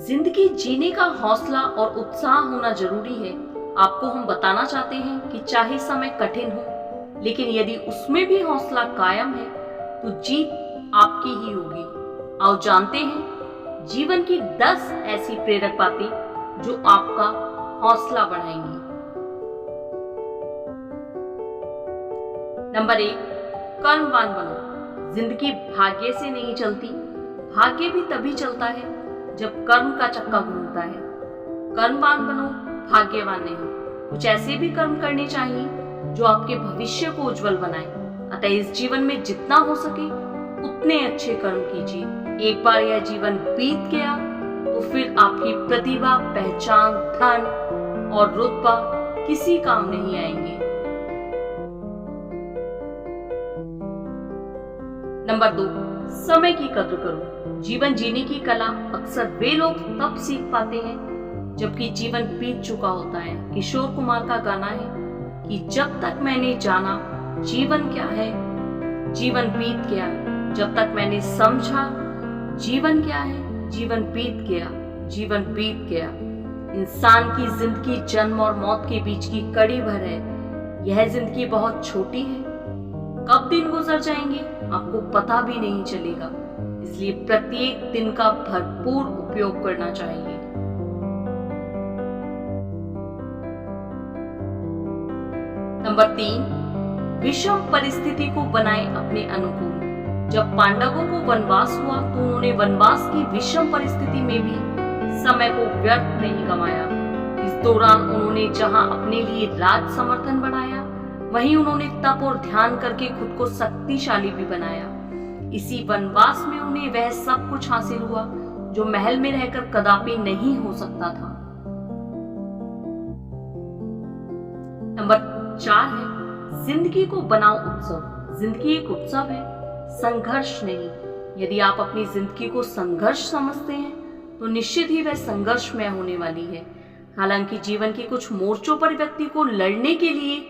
जिंदगी जीने का हौसला और उत्साह होना जरूरी है। आपको हम बताना चाहते हैं कि चाहे समय कठिन हो, लेकिन यदि उसमें भी हौसला कायम है तो जीत आपकी ही होगी। आओ जानते हैं जीवन की 10 ऐसी प्रेरक बातें जो आपका हौसला बढ़ाएंगी। नंबर 1, कर्मवान बनो। जिंदगी भाग्य से नहीं चलती, भाग्य भी तभी चलता है जब कर्म का चक्का घूमता है। कर्मवान बनो, भाग्यवान नहीं। कुछ ऐसे भी कर्म करने चाहिए जो आपके भविष्य को उज्जवल बनाए। अतः इस जीवन में जितना हो सके उतने अच्छे कर्म कीजिए। एक बार यह जीवन बीत गया तो फिर आपकी प्रतिभा, पहचान, धन और रुतबा किसी काम नहीं आएंगे। नंबर 2, समय की कद्र करो। जीवन जीने की कला अक्सर वे लोग तब सीख पाते हैं जबकि जीवन बीत चुका होता है। किशोर कुमार का गाना है कि जब तक मैंने जाना जीवन क्या है, जीवन बीत गया। जब तक मैंने समझा जीवन क्या है, जीवन बीत गया, जीवन बीत गया। इंसान की जिंदगी जन्म और मौत के बीच की कड़ी भर है। यह जिंदगी बहुत छोटी है, कब दिन गुजर जाएंगे आपको पता भी नहीं चलेगा। इसलिए प्रत्येक दिन का भरपूर उपयोग करना चाहिए। नंबर 3, विषम परिस्थिति को बनाए अपने अनुकूल। जब पांडवों को वनवास हुआ तो उन्होंने वनवास की विषम परिस्थिति में भी समय को व्यर्थ नहीं गंवाया। इस दौरान उन्होंने जहां अपने लिए राज समर्थन बढ़ाया, वहीं उन्होंने तप और ध्यान करके खुद को शक्तिशाली भी बनाया। इसी वनवास में उन्हें वह सब कुछ हासिल हुआ जो महल में रहकर कदापि नहीं हो सकता था। नंबर 4 है, जिंदगी को बनाओ उत्सव। जिंदगी एक उत्सव है, संघर्ष नहीं। यदि आप अपनी जिंदगी को संघर्ष समझते हैं तो निश्चित ही वह संघर्षमय होने वाली है। हालांकि जीवन के कुछ मोर्चों पर व्यक्ति को लड़ने के लिए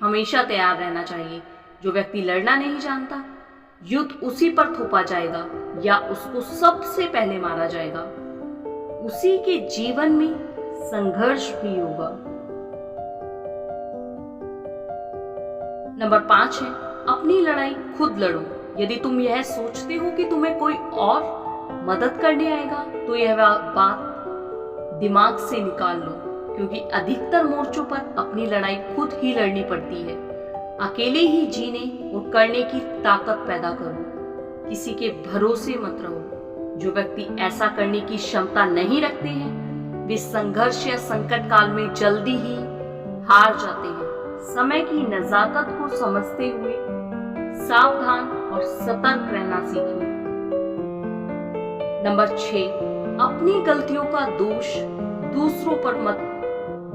हमेशा तैयार रहना चाहिए। जो व्यक्ति लड़ना नहीं जानता, युद्ध उसी पर थोपा जाएगा या उसको सबसे पहले मारा जाएगा। उसी के जीवन में संघर्ष भी होगा। नंबर 5 है, अपनी लड़ाई खुद लड़ो। यदि तुम यह सोचते हो कि तुम्हें कोई और मदद करने आएगा तो यह बात दिमाग से निकाल लो, क्योंकि अधिकतर मोर्चों पर अपनी लड़ाई खुद ही लड़नी पड़ती है। अकेले ही जीने और करने की ताकत पैदा करो, किसी के भरोसे मत रहो। जो व्यक्ति ऐसा करने की क्षमता नहीं रखते हैं वे संघर्ष या संकट काल में जल्दी ही हार जाते हैं। समय की नजाकत को समझते हुए सावधान और सतर्क रहना सीखिए। नंबर 6, अपनी गलतियों का दोष दूसरों पर मत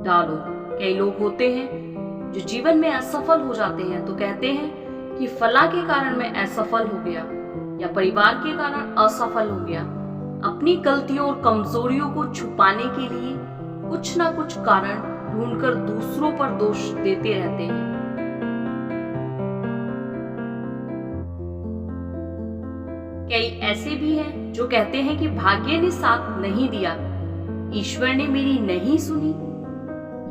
डालो। कई लोग होते हैं जो जीवन में असफल हो जाते हैं तो कहते हैं कि फला के कारण मैं असफल हो गया या परिवार के कारण असफल हो गया। अपनी गलतियों और कमजोरियों को छुपाने के लिए कुछ ना कुछ कारण ढूंढकर दूसरों पर दोष देते रहते हैं। कई ऐसे भी हैं जो कहते हैं कि भाग्य ने साथ नहीं दिया, ईश्वर ने मेरी नहीं सुनी।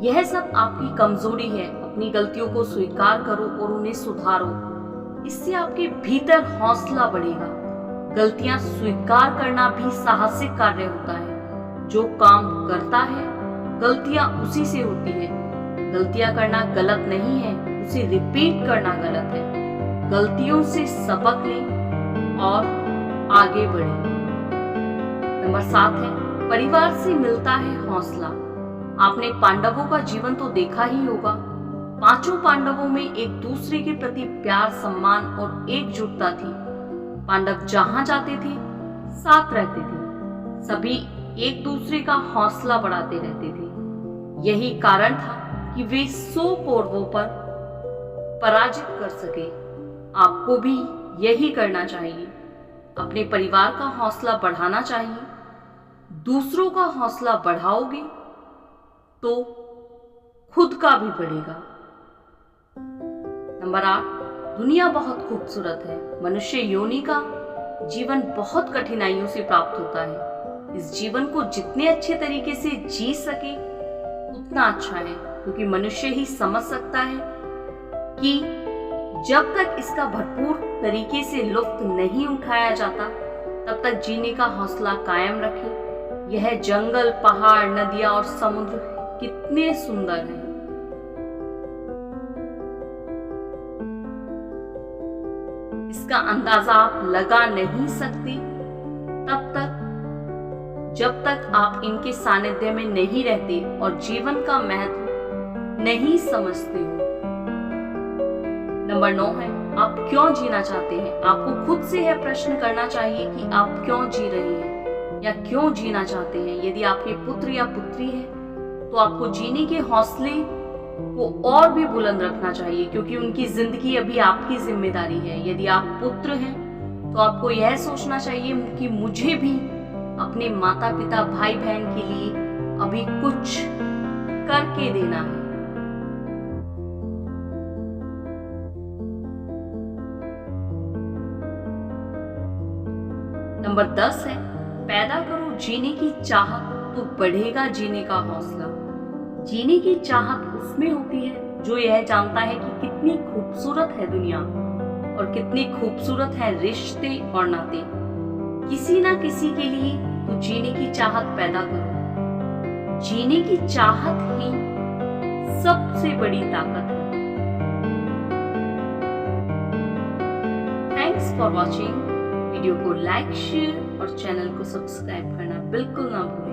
यह सब आपकी कमजोरी है। अपनी गलतियों को स्वीकार करो और उन्हें सुधारो। इससे आपके भीतर हौसला बढ़ेगा। गलतियां स्वीकार करना भी साहसिक कार्य होता है। जो काम करता है गलतियां उसी से होती है। गलतियां करना गलत नहीं है, उसे रिपीट करना गलत है। गलतियों से सबक लें और आगे बढ़ें। नंबर 7 है, परिवार से मिलता है हौसला। आपने पांडवों का जीवन तो देखा ही होगा। पांचों पांडवों में एक दूसरे के प्रति प्यार, सम्मान और एकजुटता थी। पांडव जहां जाते थे साथ रहते थे, सभी एक दूसरे का हौसला बढ़ाते रहते थे। यही कारण था कि वे 100 कौरवों पर पराजित कर सके। आपको भी यही करना चाहिए। अपने परिवार का हौसला बढ़ाना चाहिए। दूसरों का हौसला बढ़ाओगे तो खुद का भी बढ़ेगा। नंबर 8, दुनिया बहुत खूबसूरत है। मनुष्य योनि का जीवन बहुत कठिनाइयों से प्राप्त होता है। इस जीवन को जितने अच्छे तरीके से जी सके उतना अच्छा है, क्योंकि मनुष्य ही समझ सकता है कि जब तक इसका भरपूर तरीके से लुत्फ नहीं उठाया जाता तब तक जीने का हौसला कायम रखें। यह जंगल, पहाड़, नदियां और समुद्र कितने सुंदर हैं। इसका अंदाजा आप लगा नहीं सकते तब तक जब तक आप इनके सानिध्य में नहीं रहते और जीवन का महत्व नहीं समझते हो। नंबर 9 है, आप क्यों जीना चाहते हैं। आपको खुद से यह प्रश्न करना चाहिए कि आप क्यों जी रहे हैं या क्यों जीना चाहते हैं। यदि आपके पुत्र या पुत्री है तो आपको जीने के हौसले को और भी बुलंद रखना चाहिए, क्योंकि उनकी जिंदगी अभी आपकी जिम्मेदारी है। यदि आप पुत्र हैं तो आपको यह सोचना चाहिए कि मुझे भी अपने माता पिता, भाई बहन के लिए अभी कुछ करके देना है। नंबर 10 है, पैदा करो जीने की चाहत तो बढ़ेगा जीने का हौसला। जीने की चाहत उसमें होती है जो यह जानता है कि कितनी खूबसूरत है दुनिया और कितनी खूबसूरत है रिश्ते और नाते। किसी ना किसी के लिए तो जीने की चाहत पैदा करो। जीने की चाहत ही सबसे बड़ी ताकत है। Thanks for watching. वीडियो को लाइक, शेयर और चैनल को सब्सक्राइब करना बिल्कुल ना भूलें।